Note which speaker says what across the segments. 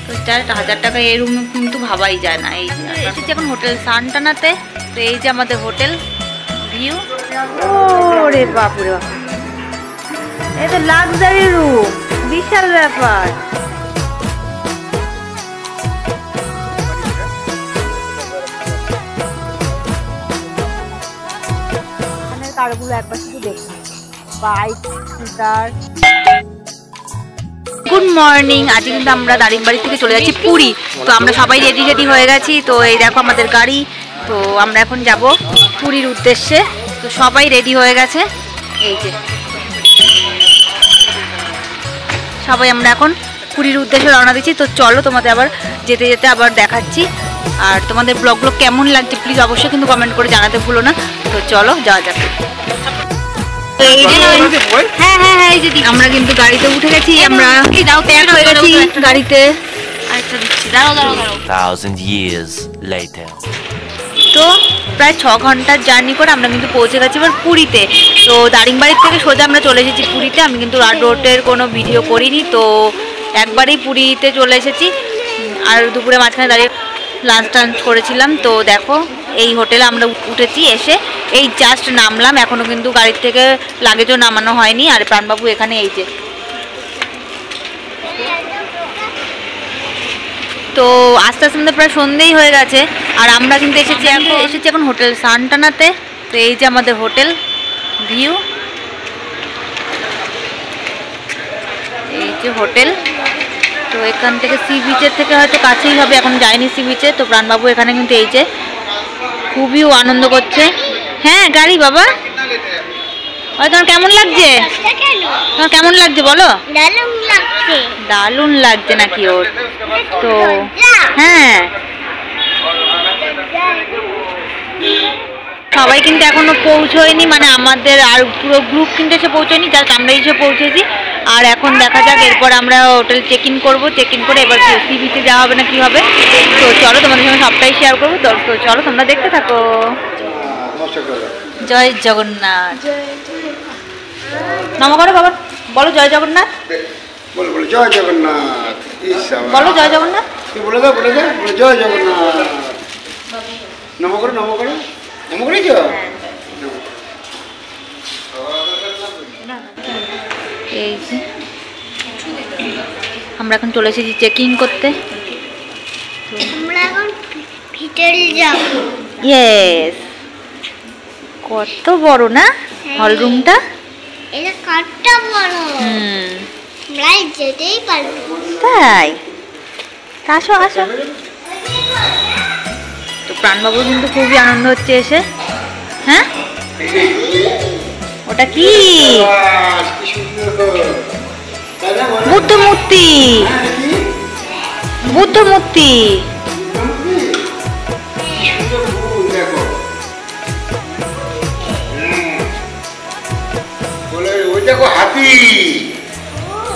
Speaker 1: তো জাস্ট 1000 টাকা এই রুম কিন্তু ভাবাই যায় না। এই এসেছি এখন হোটেল সান্টানাতে। তো এই যে আমাদের হোটেল ভিউ। ওরে বাপরে বাপ, এই তো লাক্সারি রুম, বিশাল ব্যাপার। কারগুলো একবার শুধু দেখুন, বাইক, স্কুটার। Good morning. আজকে কিন্তু আমরা দারিংবাড়ি থেকে চলে যাচ্ছি পুরী। তো আমরা সবাই রেডি হয়ে গেছি। তো এই দেখো আমাদের গাড়ি। তো আমরা এখন যাব পুরীর উদ্দেশ্যে। তো সবাই রেডি হয়ে গেছে, এই যে সবাই আমরা এখন পুরীর উদ্দেশ্যে রওনা দিচ্ছি। তো চলো তোমাদের আবার যেতে যেতে আবার দেখাচ্ছি। আর তোমাদের ব্লগগুলো কেমন লাগছে প্লিজ অবশ্যই কিন্তু কমেন্ট করে জানাতে ভুলো না। তো চলো যাওয়া যাক। হ্যাঁ হ্যাঁ হ্যাঁ, এই যে আমরা কিন্তু গাড়িতে উঠে গেছি। আমরা প্যাক হয়ে গেছি গাড়িতে। আচ্ছা দিচ্ছি, দাঁড়াও দাঁড়াও দাঁড়াও।
Speaker 2: 1000 years later.
Speaker 1: তো প্রায় 6 ঘন্টার জার্নি করে আমরা কিন্তু পৌঁছে গেছি এবার পুরীতে। তো দারিংবাড়ির থেকে সোজা আমরা চলে এসেছি পুরীতে। আমি কিন্তু রোডের কোনো ভিডিও করিনি, তো একবারেই পুরীতে চলে এসেছি। আর দুপুরে মাঝখানে দাঁড়িয়ে লাঞ্চ টাঞ্চ করেছিলাম। তো দেখো এই হোটেলে আমরা উঠেছি, এসে এই জাস্ট নামলাম। এখনও কিন্তু গাড়ির থেকে লাগেজও নামানো হয়নি। আর প্রাণবাবু এখানে, এই যে। তো আস্তে আস্তে আমাদের প্রায় সন্ধ্যেই হয়ে গেছে। আর আমরা কিন্তু এসেছি এখন হোটেল সান্টানাতে। তো এই যে আমাদের হোটেল ভিউ, এই যে হোটেল। তো এখান থেকে সি বিচের থেকে হয়তো কাছেই হবে, এখন যায়নি সি বিচে। তো প্রাণবাবু এখানে কিন্তু এই যে খুবই আনন্দ করছে। হ্যাঁ গাড়ি বাবা, তোমার কেমন লাগছে? তোমার কেমন লাগছে বলো? দারুণ লাগছে নাকি ওর? তো হ্যাঁ, সবাই কিন্তু এখনো পৌঁছয়নি, মানে আমাদের আর পুরো গ্রুপ কিন্তু এসে পৌঁছয়নি, জাস্ট আমরা এসে পৌঁছেছি। আর এখন দেখা যাক, এরপর আমরা হোটেল চেক ইন করবো। চেক ইন করে এবার সি বিচে যাওয়া হবে না কি হবে। তো চলো তোমাদের সঙ্গে সবটাই শেয়ার করবো। তো চলো তোমরা দেখতে থাকো। জয় জগন্নাথ। নমো করো বাবা, বলো জয় জগন্নাথ।
Speaker 3: বলো জয় জগন্নাথ।
Speaker 1: বলো জয় জগন্নাথ।
Speaker 3: বলে দাও জয় জগন্নাথ। নমো করো নমো করেছো?
Speaker 1: এই যে আমরা এখন চলে এসেছি চেকিং করতে।
Speaker 4: আমরা এখন ভিতরে যাব।
Speaker 1: ইয়েস, কত বড় না হল রুমটা?
Speaker 4: এটা কত বড়! আমরা যেতেই পারবো।
Speaker 1: তাই আসো আসো। তো প্রাণবাবু কিন্তু খুবই আনন্দ হচ্ছে এসে। হ্যাঁ, ওটা কি? বুদ্ধ মূর্তি, বুদ্ধ মূর্তি।
Speaker 3: ওই দেখো হাতি,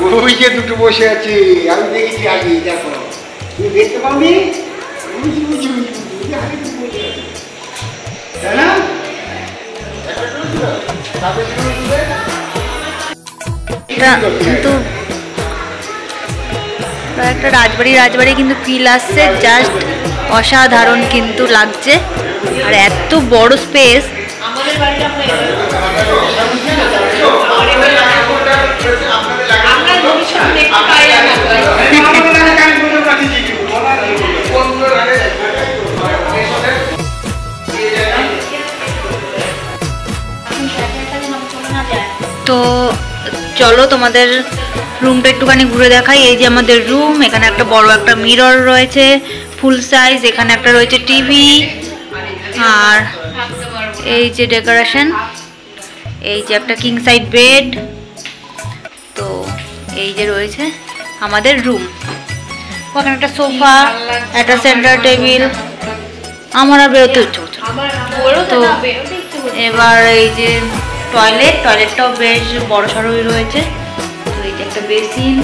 Speaker 3: ওই যে দুটো বসে আছে, আমি দেখেছি আগে। দেখো তুমি দেখতে পাওনি?
Speaker 1: কিন্তু একটা রাজবাড়ি কিন্তু ফিল আসছে, জাস্ট অসাধারণ কিন্তু লাগছে। আর এত বড় স্পেস। তো চলো তোমাদের রুমটা একটুখানি ঘুরে দেখাই। এই যে আমাদের রুম, এখানে একটা বড় একটা মিরর রয়েছে ফুল সাইজ, এখানে একটা রয়েছে টিভি, আর এই যে ডেকোরেশন, এই যে একটা কিং সাইজ বেড। তো এই যে রয়েছে আমাদের রুম। ওখানে একটা সোফা, একটা সেন্টার টেবিল। আমার আর বেরোতে ইচ্ছে হচ্ছে। তো এবার এই যে টয়লেটটাও বেশ বড় সড়ই রয়েছে। তো এই যে একটা বেসিন,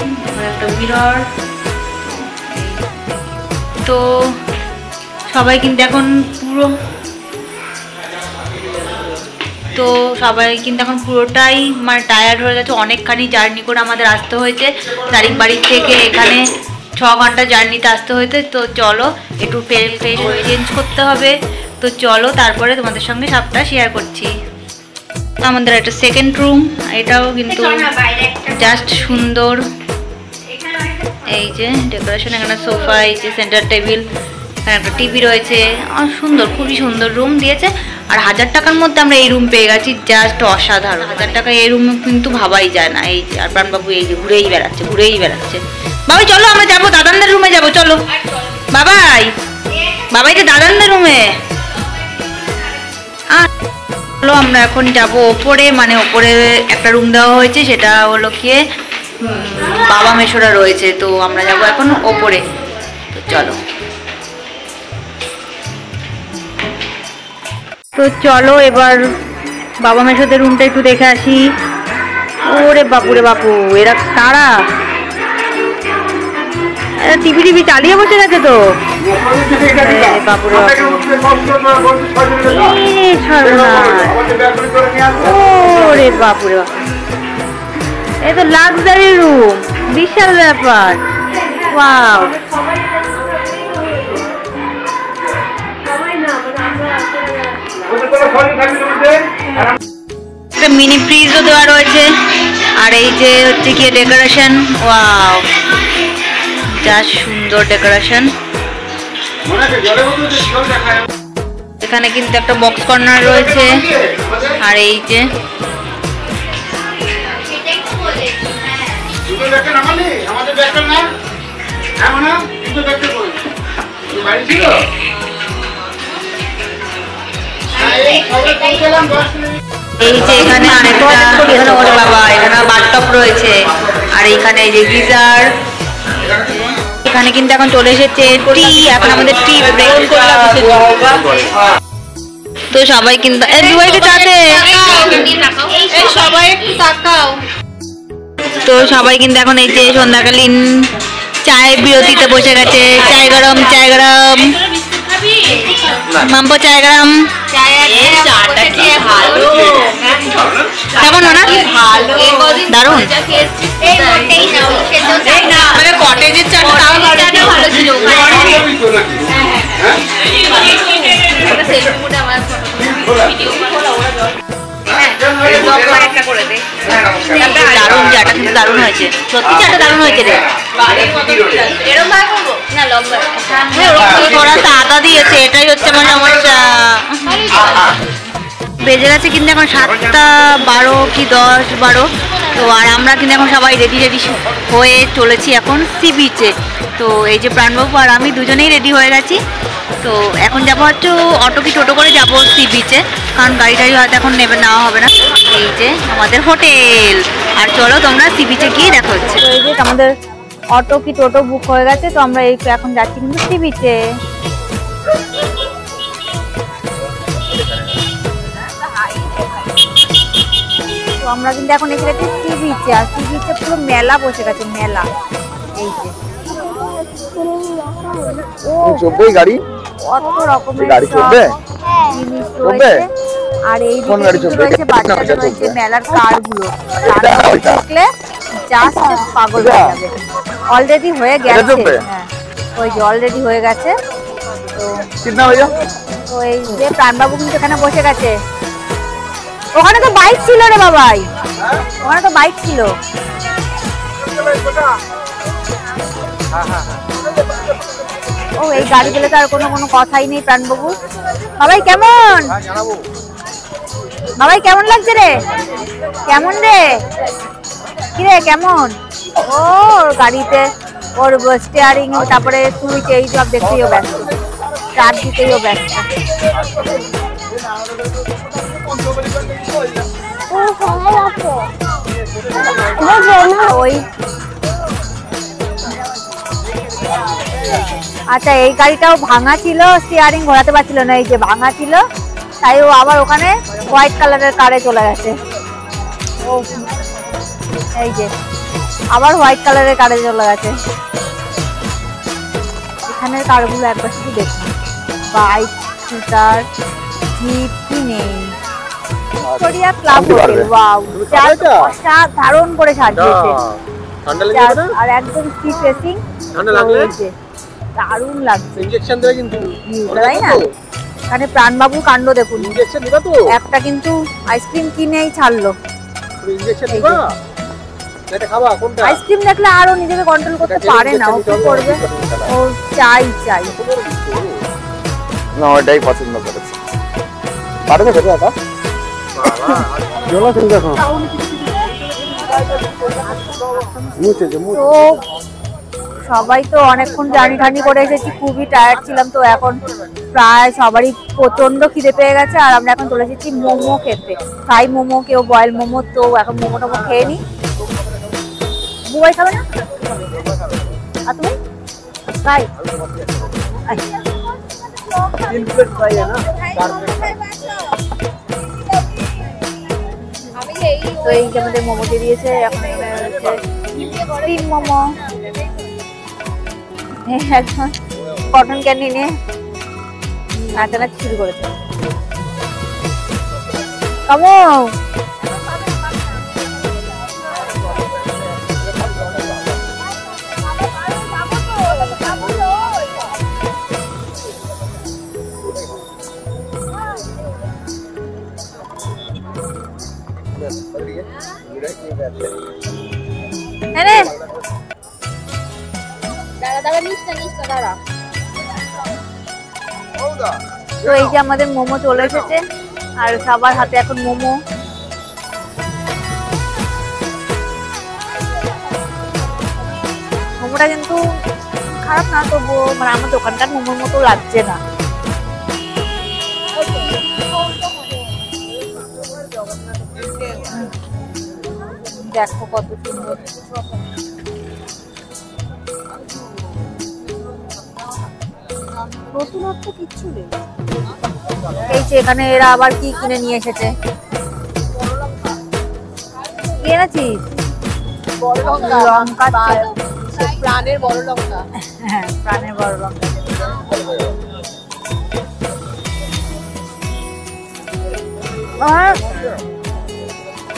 Speaker 1: একটা মিরর। তো সবাই কিন্তু এখন পুরোটাই মানে টায়ার্ড হয়ে গেছে। অনেকখানি জার্নি করে আমাদের আসতে হয়েছে দারিংবাড়ি থেকে এখানে 6 ঘন্টা জার্নিতে আসতে হইতে। তো চলো একটু ফ্রেশ হয়ে চেঞ্জ করতে হবে। তো চলো তারপরে তোমাদের সঙ্গে সবটা শেয়ার করছি। আমাদের একটা সেকেন্ড রুম, এটাও কিন্তু জাস্ট সুন্দর। এই যে ডেকোরেশন, এখানে সোফা, এই যে সেন্টার টেবিল, এখানে একটা টিভি রয়েছে। আর সুন্দর, খুবই সুন্দর রুম দিয়েছে। আর 1000 টাকার মধ্যে আমরা এই রুম পেয়ে গেছি, জাস্ট অসাধারণ। 1000 টাকায় এই রুম কিন্তু ভাবাই যায় না। এই যে আর প্রাণবাবু এই যে ঘুরেই বেড়াচ্ছে। বাবাই চলো আমরা যাবো দাদানদের রুমে যাবো, চলো বাবাই যে দাদানদের রুমে। চলো আমরা এখন যাব ওপরে, মানে ওপরে একটা রুম দেওয়া হয়েছে, সেটা হলো কি বাবা মেশোরা রয়েছে। তো আমরা যাব এখন ওপরে। তো চলো এবার বাবা মেশোদের রুমটা একটু দেখে আসি। ওরে বাপুরে বাপু, এরা কারা? টিভি চালিয়ে বসে গেছে তো। বাপুরে ওরে বাপুরে বাপু, এ তো লাক্সারি রুম, বিশাল ব্যাপার। ওয়াও, একটা মিনি ফ্রিজও দেওয়া রয়েছে। আর এই যে হচ্ছে কি ডেকোরেশন, ওয়াও, যা সুন্দর ডেকোরেশন। এখানে কিন্তু একটা বক্স কর্নার রয়েছে। আর এই যে এখানে আরেকটা, এখানে ওরে বাবা, এখানে বাথটব রয়েছে। আর এখানে এই যে গিজার। এখানে কিন্তু এখন চলে এসেছে টি, এখন আমাদের টি ব্রেক করলাম। তো সবাই কিন্তু সবাই কিন্তু এখন এই যে সন্ধ্যাকালীন চায়ের বিরতিতে বসে গেছে। চায় গরম মাম্পো, চায় গরম। কেমন না? দারুন। কটেজের চাটা ভালো ছিল। দারুন, চাটা কিন্তু দারুন হয়েছে, সত্যি চাটা দারুন হয়েছে রে। ওরা তো আদা দিয়েছে, এটাই হচ্ছে আমার সমস্যা। বেজে গেছে কিন্তু এখন 7:12 কি 10-12। তো আর আমরা কিন্তু এখন সবাই রেডি হয়ে চলেছি এখন সি বিচে। তো এই যে প্রাণবাবু আর আমি দুজনেই রেডি হয়ে গেছি। তো এখন যাবো হচ্ছে অটো কি টোটো করে যাবো সি বিচে, কারণ গাড়ি টাড়ি হয়তো এখন নেওয়া হবে না। এই যে আমাদের হোটেল। আর চলো তোমরা সি বিচে গিয়ে দেখা হচ্ছে। তো এই যে আমাদের অটো কি টোটো বুক হয়ে গেছে। তো আমরা এই এখন যাচ্ছি কিন্তু সি বিচে। তো আমরা কিন্তু এখন এসে গেছি সি বিচে। আর সি বিচে পুরো মেলা বসে গেছে, মেলা। এই যে
Speaker 3: গাড়ি,
Speaker 1: কত রকমের
Speaker 3: গাড়ি চলবে,
Speaker 1: জিনিস রয়েছে। আর এই রয়েছে বাচ্চাদের রয়েছে মেলার কারগুলো, দেখলে জাস্ট পাগল হয়ে যাবে। অলরেডি হয়ে গেছে, হ্যাঁ ওই যে অলরেডি হয়ে গেছে। তো এই যে প্রাণবাবু কিন্তু এখানে বসে গেছে। ওখানে তো বাইক ছিল রে বাবাই, ওখানে তো বাইক ছিল। ও এই গাড়ি গেলে তো আর কোনো কথাই নেই প্রাণবাবু। বাবাই কেমন, বাবাই কেমন লাগছে রে? কেমন রে, কি রে কেমন? ও গাড়িতে ওর স্টিয়ারিং, তারপরে সুইচ, এই সব দেখতেই ও ব্যস্ত, চার দিতেই ও ব্যস্ত। ওই আচ্ছা, এই গাড়িটাও ভাঙা ছিল, স্টিয়ারিং ঘোরাতে পারছিল না, এই যে ভাঙা ছিল, তাই ও আবার ওখানে হোয়াইট কালারের কারে চলে গেছে। ও এই যে আবার হোয়াইট কালারের কারে চলে গেছে। এখানের কারগুলো একবার শুধু দেখুন, বাইক, স্কুটার, জিপ কি নেই। ভিক্টোরিয়া ক্লাব হোটেল, ওয়াও, অসাধারণ করে সাজিয়েছে।
Speaker 3: ঠান্ডা লেগে যাবে না?
Speaker 1: আর একদম সি ফেসিং।
Speaker 3: ঠান্ডা লাগলে
Speaker 1: দারুণ লাগছে।
Speaker 3: ইনজেকশন দেবে কিন্তু,
Speaker 1: তাই না? এখানে প্রাণবাবুর কাণ্ড দেখুন।
Speaker 3: ইনজেকশন দিবা তো?
Speaker 1: একটা কিন্তু আইসক্রিম কিনেই ছাড়লো।
Speaker 3: তুমি ইনজেকশন দিবা? এটা খাবা কোনটা?
Speaker 1: আইসক্রিম দেখলে আরো নিজেকে কন্ট্রোল করতে পারে না, ও কি করবে? ও চাই।
Speaker 5: না ওটাই পছন্দ করেছে। পারবে খেতে এটা? চলো তুমি দেখো।
Speaker 1: তো সবাই তো অনেকক্ষণ জার্নি করে এসেছি, খুবই টায়ার্ড ছিলাম। তো এখন প্রায় সবারই প্রচন্ড খিদে পেয়ে গেছে, আর আমরা এখন চলে এসেছি মোমো খেতে। ফ্রাই মোমো, কেউ বয়েল মোমো। তো এখন মোমো টোমো খেয়ে নি। বুবাই খাবে না? আর তুমি? ফ্রাই তো এই যে আমাদের মোমো দিয়ে দিয়েছে। এখন স্টিম মোমো একদম কটন ক্যান্ডি নিয়ে নাচানাচি শুরু করেছে। কামো তো এই যে আমাদের মোমো চলে এসেছে, আর সবার হাতে এখন মোমো। মোমোটা কিন্তু খারাপ না, তবুও মানে আমার দোকানকার মোমোর মতো লাগছে না। দেখো কত সুন্দর। নতুনত্ব কিচ্ছু নেই। এই যে এখানে এরা আবার কি কিনে নিয়ে এসেছে। কি এনেছিস? লঙ্কা, প্রাণের বড় লঙ্কা। হ্যাঁ, প্রাণের বড় লঙ্কা।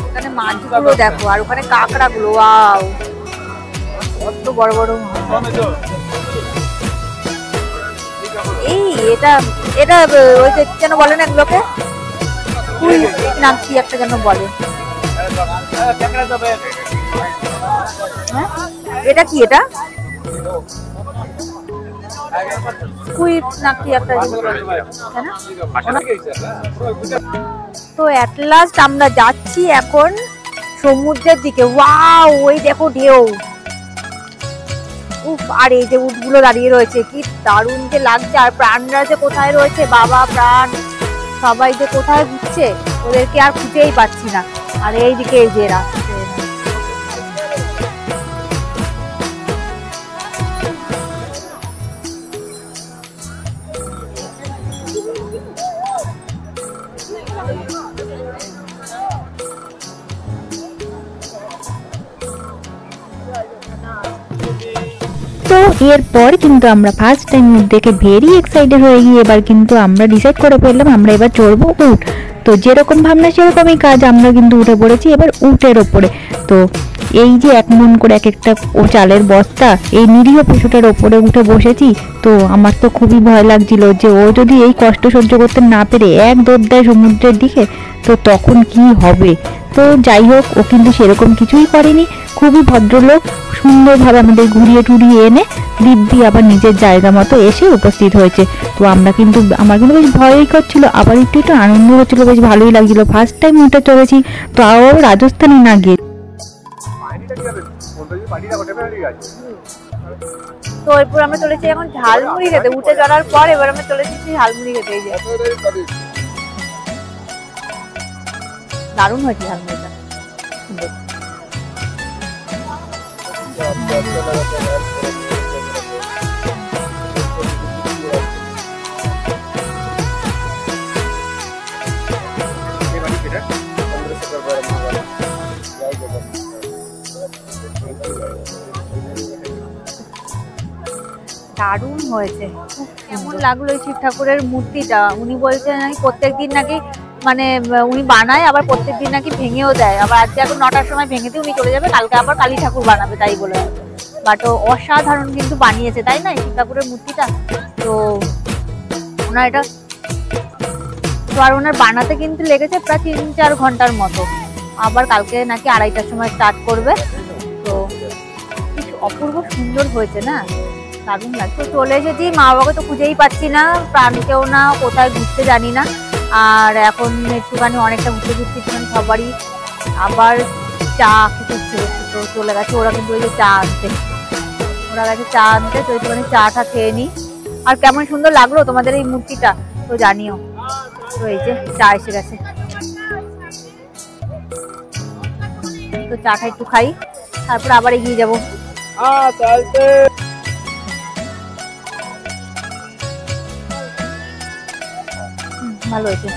Speaker 1: এখানে মাছগুলো দেখো, আর ওখানে কাঁকড়া গুলো, ওয়াও কত বড় বড়। এই এটা ওই যে যেন বলে না এগুলোকে, কুই না কি একটা যেন বলে। এটা কি? এটা কুইট না কি একটা। তো এট লাস্ট আমরা যাচ্ছি এখন সমুদ্রের দিকে। ওয়াও, ওই দেখো ঢেউ। উফ, আর এই যে উটগুলো দাঁড়িয়ে রয়েছে, কি দারুণ যে লাগছে। আর প্রাণরা যে কোথায় রয়েছে, বাবা প্রাণ সবাই যে কোথায় ঘুরছে, ওদেরকে আর খুঁজেই পাচ্ছি না। আর এইদিকে এই যে রাস্তা।
Speaker 6: তো এরপর কিন্তু আমরা ফার্স্ট টাইম দেখে ভেরি এক্সাইটেড হয়ে গিয়ে এবার কিন্তু আমরা ডিসাইড করে ফেললাম আমরা এবার চড়বো উট। তো যেরকম ভাবনা সেরকমই কাজ, আমরা কিন্তু উঠে পড়েছি এবার উটের ওপরে। তো এই যে এক মন করে এক একটা ও চালের বস্তা, এই নিরীহ পশুটার ওপরে উঠে বসেছি। তো আমার তো খুবই ভয় লাগছিল যে ও যদি এই কষ্ট সহ্য করতে না পেরে এক দৌড় দেয় সমুদ্রের দিকে, তো তখন কি হবে। তো যাই হোক, ও কিন্তু সেরকম কিছুই করেনি, খুবই ভদ্রলোক, সুন্দরভাবে আমাদের ঘুরিয়ে টুরিয়ে এনে দিব্যি আবার নিজের জায়গা মতো এসে উপস্থিত হয়েছে। তো আমার কিন্তু বেশ ভয়ই করছিল, আবার একটু আনন্দ হচ্ছিল, বেশ ভালোই লাগছিল। ফার্স্ট টাইম উঠে চলেছি, তো আবার রাজস্থানে না গিয়ে।
Speaker 1: তো এরপর আমরা চলেছি এখন ঝালমুড়ি খেতে। উঠে চড়ার পর এবার আমরা চলে এসেছি ঝালমুড়ি খেতে। এই যে দারুণ হয়েছে ঝালমুড়িটা। দারুণ হয়েছে। কেমন লাগলো এই শিব ঠাকুরের মূর্তিটা? উনি বলছেন প্রত্যেকদিন নাকি
Speaker 7: মানে উনি বানায়, আবার প্রত্যেকদিন নাকি ভেঙেও দেয়। আবার আজকে এখন 9টার সময় ভেঙে দিয়ে উনি চলে যাবে, কালকে আবার কালী ঠাকুর বানাবে তাই বলে। বাট অসাধারণ কিন্তু বানিয়েছে, তাই না শিব ঠাকুরের মূর্তিটা? তো ওনার এটা তো আর ওনার বানাতে কিন্তু লেগেছে প্রায় 3-4 ঘন্টার মতো। আবার কালকে নাকি 2:30টার সময় স্টার্ট করবে। তো অপূর্ব সুন্দর হয়েছে না, দারুণ লাগছে। তো চলে এসেছি, মা বাবাকে তো খুঁজেই পাচ্ছি না, প্রাণকেও না, কোথায় ঘুরতে জানি না। আর এখন একটুখানি অনেকটা ঘুরতে ঘুরতে সবারই আবার চা খেতে ইচ্ছে করছে। তো চলে গেছে ওরা, কিন্তু ওই যে চা আনতে, ওরা গেছে চা আনতে। তো একটুখানি চাটা খেয়ে নিই। আর কেমন সুন্দর লাগলো তোমাদের এই মূর্তিটা তো জানিও। তো এই যে চা এসে গেছে, তো চাটা একটু খাই, তারপর আবার এগিয়ে যাবো। ভালো হয়েছে।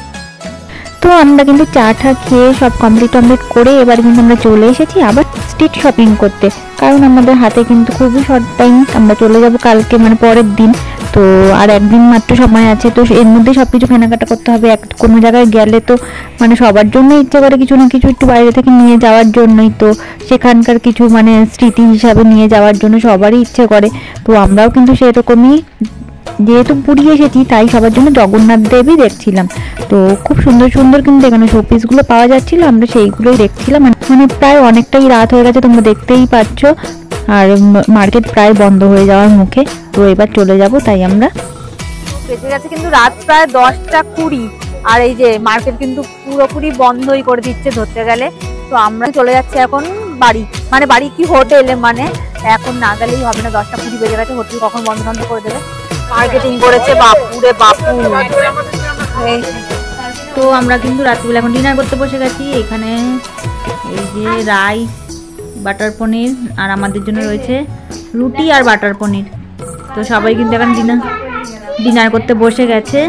Speaker 6: তো আমরা কিন্তু চা টা খেয়ে সব কমপ্লিট করে এবার কিন্তু আমরা চলে এসেছি আবার স্ট্রিট শপিং করতে, কারণ আমাদের হাতে কিন্তু খুবই শর্ট টাইম। আমরা চলে যাব কালকে, মানে পরের দিন। তো আর একদিন মাত্র সময় আছে, তো এর মধ্যে সবকিছু কেনাকাটা করতে হবে। কোনো জায়গায় গেলে তো মানে সবার জন্য ইচ্ছে করে কিছু না কিছু একটু বাইরে থেকে নিয়ে যাওয়ার জন্যই, তো সেখানকার কিছু মানে স্মৃতি হিসাবে নিয়ে যাওয়ার জন্য সবারই ইচ্ছে করে। তো আমরাও কিন্তু সেরকমই, যেহেতু পুরী এসেছি তাই সবার জন্য জগন্নাথ দেবই দেখছিলাম। তো খুব সুন্দর সুন্দর কিন্তু এখানে শোপিসগুলো পাওয়া যাচ্ছিল, আমরা সেইগুলোই দেখছিলাম। মানে প্রায় অনেকটাই রাত হয়ে গেছে, তোমরা দেখতেই পাচ্ছ, আর মার্কেট প্রায় বন্ধ হয়ে যাওয়ার মুখে। তো এবার চলে যাব, তাই আমরা
Speaker 7: বেঁচে গেছে কিন্তু রাত প্রায় 10টা 20, আর এই যে মার্কেট কিন্তু পুরোপুরি বন্ধই করে দিচ্ছে ধরতে গেলে। তো আমরা চলে যাচ্ছি এখন বাড়ি, মানে বাড়ি কি হোটেলে, মানে এখন না গেলেই হবে না, 10টা 20 বেজে গেছে, হোটেল কখন বন্ধ করে দেবে। মার্কেটিং করেছে বাপুরে বাপু।
Speaker 1: তো আমরা কিন্তু রাত্রিবেলা এখন ডিনার করতে বসে গেছি। এখানে এই যে রাইস, বাটার পনির, আর আমাদের জন্য রয়েছে রুটি আর বাটার পনির। তো সবাই কিন্তু এখন ডিনার করতে বসে গেছে।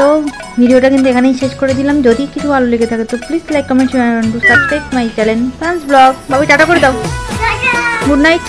Speaker 1: তো ভিডিওটা কিন্তু এখানেই শেষ করে দিলাম। যদি কিছু ভালো লেগে থাকে তো please like, comment, share, subscribe my channel France blog. Babu tata করে দাও, গুড নাইট।